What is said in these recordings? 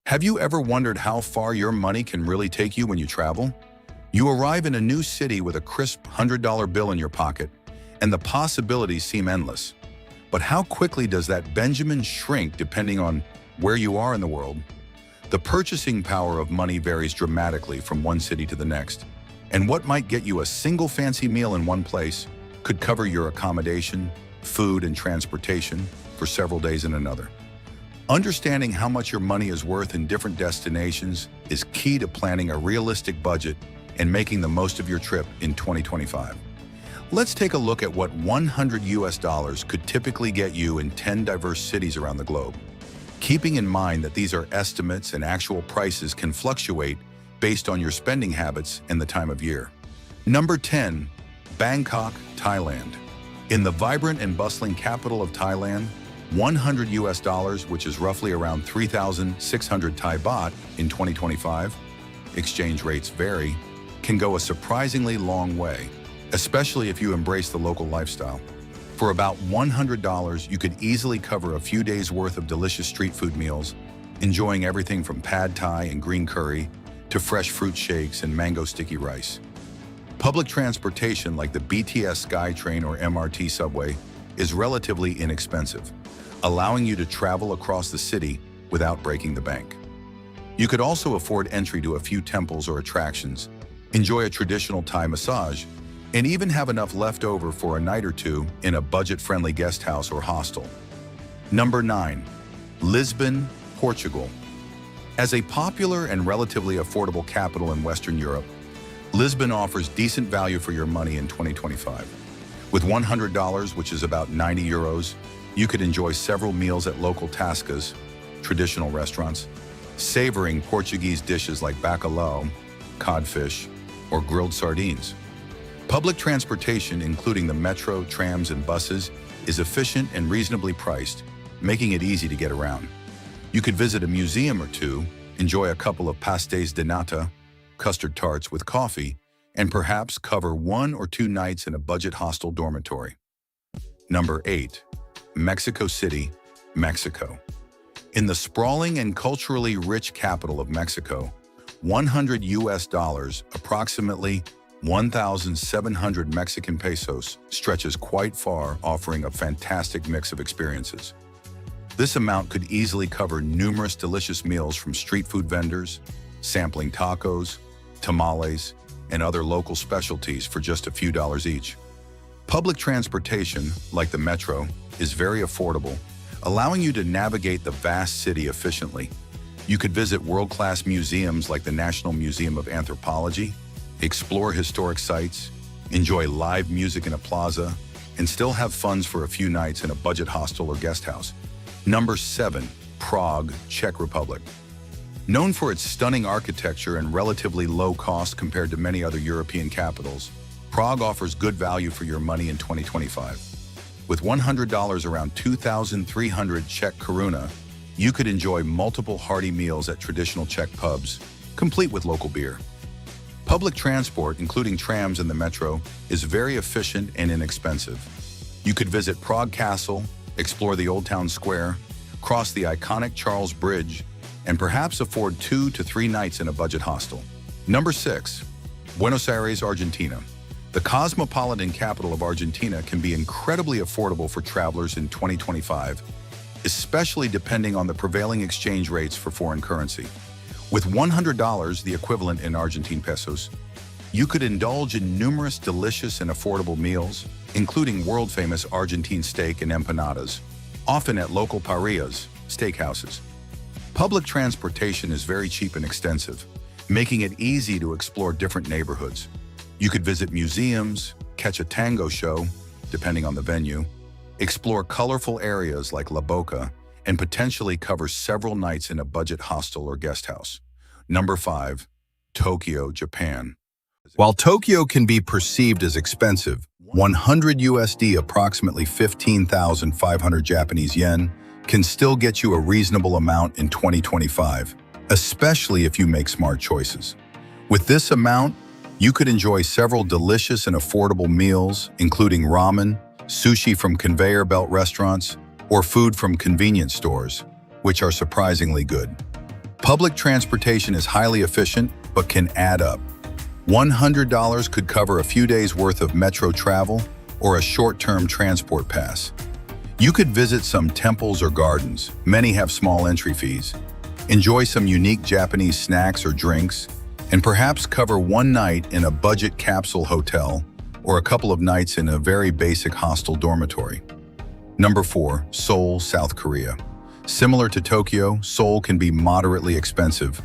Have you ever wondered how far your money can really take you when you travel? You arrive in a new city with a crisp $100 bill in your pocket, and the possibilities seem endless. But how quickly does that Benjamin shrink depending on where you are in the world? The purchasing power of money varies dramatically from one city to the next, and what might get you a single fancy meal in one place could cover your accommodation, food, and transportation for several days in another. Understanding how much your money is worth in different destinations is key to planning a realistic budget and making the most of your trip in 2025. Let's take a look at what 100 US dollars could typically get you in 10 diverse cities around the globe. Keeping in mind that these are estimates and actual prices can fluctuate based on your spending habits and the time of year. Number 10, Bangkok, Thailand. In the vibrant and bustling capital of Thailand, 100 US dollars, which is roughly around 3,600 Thai baht in 2025, exchange rates vary, can go a surprisingly long way, especially if you embrace the local lifestyle. For about $100, you could easily cover a few days' worth of delicious street food meals, enjoying everything from pad thai and green curry to fresh fruit shakes and mango sticky rice. Public transportation like the BTS SkyTrain or MRT subway is relatively inexpensive, allowing you to travel across the city without breaking the bank. You could also afford entry to a few temples or attractions, enjoy a traditional Thai massage, and even have enough left over for a night or two in a budget-friendly guest house or hostel. Number 9, Lisbon, Portugal. As a popular and relatively affordable capital in Western Europe, Lisbon offers decent value for your money in 2025. With $100, which is about 90 euros, you could enjoy several meals at local tascas, traditional restaurants, savoring Portuguese dishes like bacalhau, codfish, or grilled sardines. Public transportation, including the metro, trams, and buses, is efficient and reasonably priced, making it easy to get around. You could visit a museum or two, enjoy a couple of pastéis de nata, custard tarts with coffee, and perhaps cover 1 or 2 nights in a budget hostel dormitory. Number 8, Mexico City, Mexico. In the sprawling and culturally rich capital of Mexico, 100 US dollars, approximately 1,700 Mexican pesos, stretches quite far, offering a fantastic mix of experiences. This amount could easily cover numerous delicious meals from street food vendors, sampling tacos, tamales, and other local specialties for just a few dollars each. Public transportation, like the metro, is very affordable, allowing you to navigate the vast city efficiently. You could visit world-class museums like the National Museum of Anthropology, explore historic sites, enjoy live music in a plaza, and still have funds for a few nights in a budget hostel or guest house. Number 7, Prague, Czech Republic. Known for its stunning architecture and relatively low cost compared to many other European capitals, Prague offers good value for your money in 2025. With $100 around 2,300 Czech koruna, you could enjoy multiple hearty meals at traditional Czech pubs, complete with local beer. Public transport, including trams and the metro, is very efficient and inexpensive. You could visit Prague Castle, explore the Old Town Square, cross the iconic Charles Bridge, and perhaps afford 2 to 3 nights in a budget hostel. Number 6, Buenos Aires, Argentina. The cosmopolitan capital of Argentina can be incredibly affordable for travelers in 2025, especially depending on the prevailing exchange rates for foreign currency. With $100, the equivalent in Argentine pesos, you could indulge in numerous delicious and affordable meals, including world-famous Argentine steak and empanadas, often at local parrillas, steakhouses. Public transportation is very cheap and extensive, making it easy to explore different neighborhoods. You could visit museums, catch a tango show, depending on the venue, explore colorful areas like La Boca, and potentially cover several nights in a budget hostel or guest house. Number 5, Tokyo, Japan. While Tokyo can be perceived as expensive, 100 USD, approximately 15,500 Japanese yen, can still get you a reasonable amount in 2025, especially if you make smart choices. With this amount, you could enjoy several delicious and affordable meals, including ramen, sushi from conveyor belt restaurants, or food from convenience stores, which are surprisingly good. Public transportation is highly efficient, but can add up. $100 could cover a few days' worth of metro travel or a short-term transport pass. You could visit some temples or gardens. Many have small entry fees. Enjoy some unique Japanese snacks or drinks, and perhaps cover one night in a budget capsule hotel or a couple of nights in a very basic hostel dormitory. Number 4, Seoul, South Korea. Similar to Tokyo, Seoul can be moderately expensive,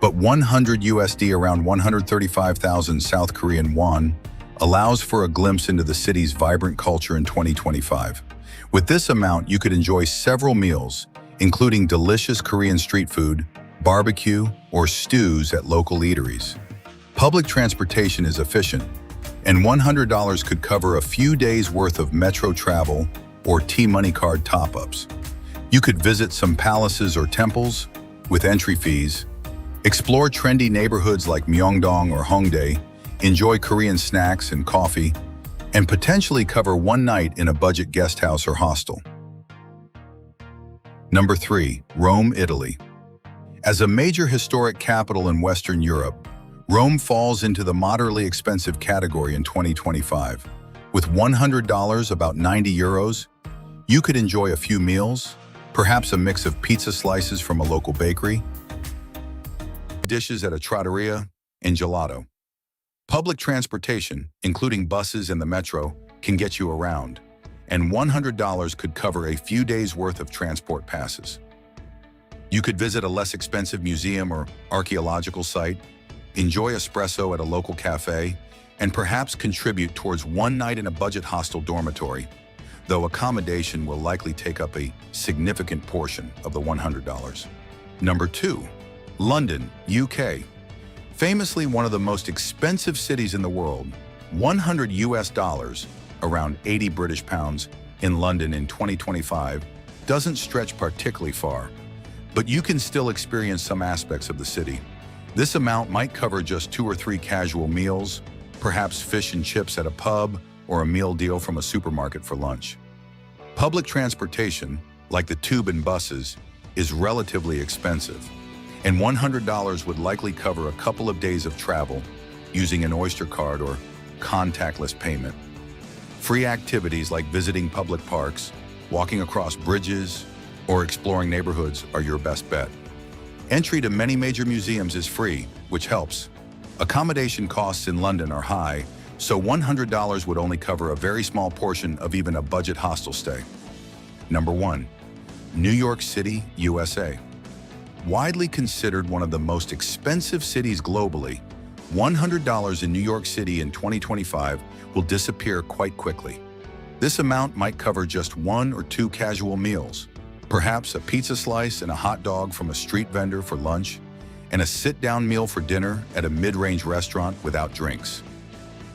but 100 USD, around 135,000 South Korean won, allows for a glimpse into the city's vibrant culture in 2025. With this amount, you could enjoy several meals, including delicious Korean street food, barbecue, or stews at local eateries. Public transportation is efficient, and $100 could cover a few days' worth of metro travel or T-Money card top-ups. You could visit some palaces or temples with entry fees, explore trendy neighborhoods like Myeongdong or Hongdae, enjoy Korean snacks and coffee, and potentially cover one night in a budget guest house or hostel. Number 3, Rome, Italy. As a major historic capital in Western Europe, Rome falls into the moderately expensive category in 2025. With $100, about 90 euros, you could enjoy a few meals, perhaps a mix of pizza slices from a local bakery, dishes at a trattoria, and gelato. Public transportation, including buses and the metro, can get you around, and $100 could cover a few days' worth of transport passes. You could visit a less expensive museum or archaeological site, enjoy espresso at a local cafe, and perhaps contribute towards one night in a budget hostel dormitory, though accommodation will likely take up a significant portion of the $100. Number 2, London, UK. Famously one of the most expensive cities in the world, 100 US dollars, around 80 British pounds, in London in 2025 doesn't stretch particularly far, but you can still experience some aspects of the city. This amount might cover just 2 or 3 casual meals, perhaps fish and chips at a pub, or a meal deal from a supermarket for lunch. Public transportation, like the tube and buses, is relatively expensive, and $100 would likely cover a couple of days of travel using an Oyster card or contactless payment. Free activities like visiting public parks, walking across bridges, or exploring neighborhoods are your best bet. Entry to many major museums is free, which helps. Accommodation costs in London are high, so $100 would only cover a very small portion of even a budget hostel stay. Number 1, New York City, USA. Widely considered one of the most expensive cities globally, $100 in New York City in 2025 will disappear quite quickly. This amount might cover just 1 or 2 casual meals, perhaps a pizza slice and a hot dog from a street vendor for lunch, and a sit-down meal for dinner at a mid-range restaurant without drinks.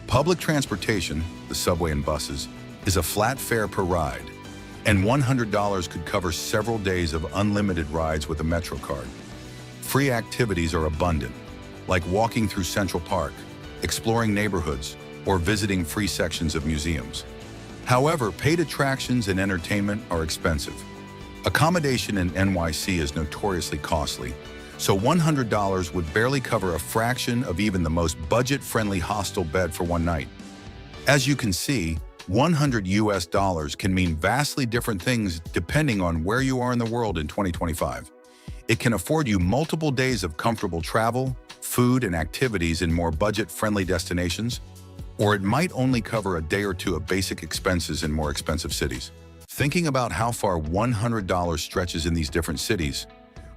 Public transportation, the subway and buses, is a flat fare per ride, and $100 could cover several days of unlimited rides with a Metro card. Free activities are abundant, like walking through Central Park, exploring neighborhoods, or visiting free sections of museums. However, paid attractions and entertainment are expensive. Accommodation in NYC is notoriously costly, so $100 would barely cover a fraction of even the most budget-friendly hostel bed for one night. As you can see, 100 US dollars can mean vastly different things depending on where you are in the world in 2025. It can afford you multiple days of comfortable travel, food, and activities in more budget-friendly destinations, or it might only cover a day or two of basic expenses in more expensive cities. Thinking about how far $100 stretches in these different cities,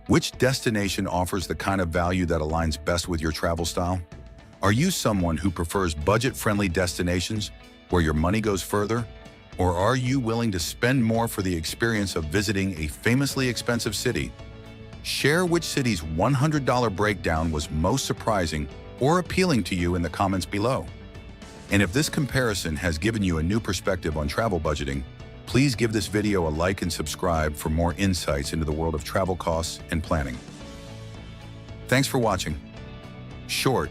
which destination offers the kind of value that aligns best with your travel style? Are you someone who prefers budget-friendly destinations where your money goes further? Or are you willing to spend more for the experience of visiting a famously expensive city? Share which city's $100 breakdown was most surprising or appealing to you in the comments below. And if this comparison has given you a new perspective on travel budgeting, please give this video a like and subscribe for more insights into the world of travel costs and planning. Thanks for watching. Short